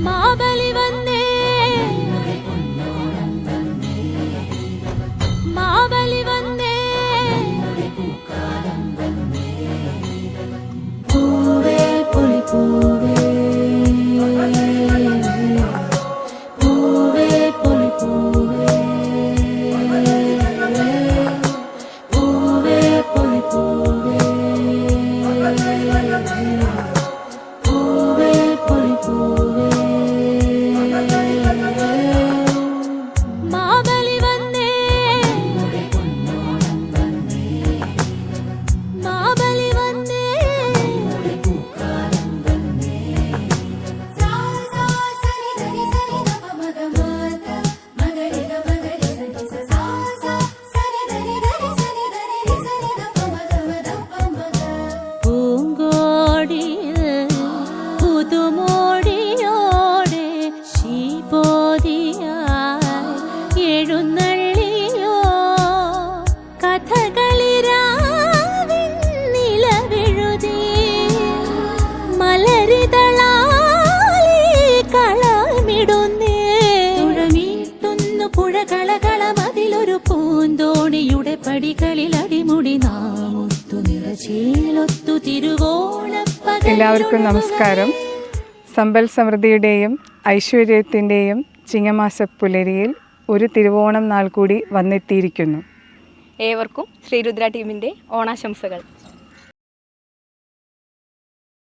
മാബലി വന്നേ, മാബലി വന്നേ, പൂവേ പൊലി പൂവേ, പൂവേ പൊലി പൂവേ, പൂവേ പൊലി പൂവേ, പൂവേ പൊലി പൂവേ. മാബലി വന്നേ, മാബലി വന്നേ, പൂങ്കോടിയിൽ പുതുമോടിയോടെ ശീപോതിയായി എഴുന്നള്ളിയോ, കഥകളിരാവിൻ നിലവെഴുതി മലരിതളാലി കളമിടുന്നേ, തുഴമീട്ടുന്നു പുഴകളകളമതിലൊരു പൂന്തോണിയുടെ പടികളിൽ അടിമുടി നാമുത്തു നിറചേലൊത്തു തിരുവോണപ്പകൽ. എല്ലാവർക്കും നമസ്കാരം. സമ്പൽ സമൃദ്ധിയുടെയും ഐശ്വര്യത്തിൻ്റെയും ചിങ്ങമാസ പുലരിയിൽ ഒരു തിരുവോണം നാൾ കൂടി വന്നെത്തിയിരിക്കുന്നു. ഏവർക്കും ശ്രീരുദ്ര ടീമിൻ്റെ ഓണാശംസകൾ.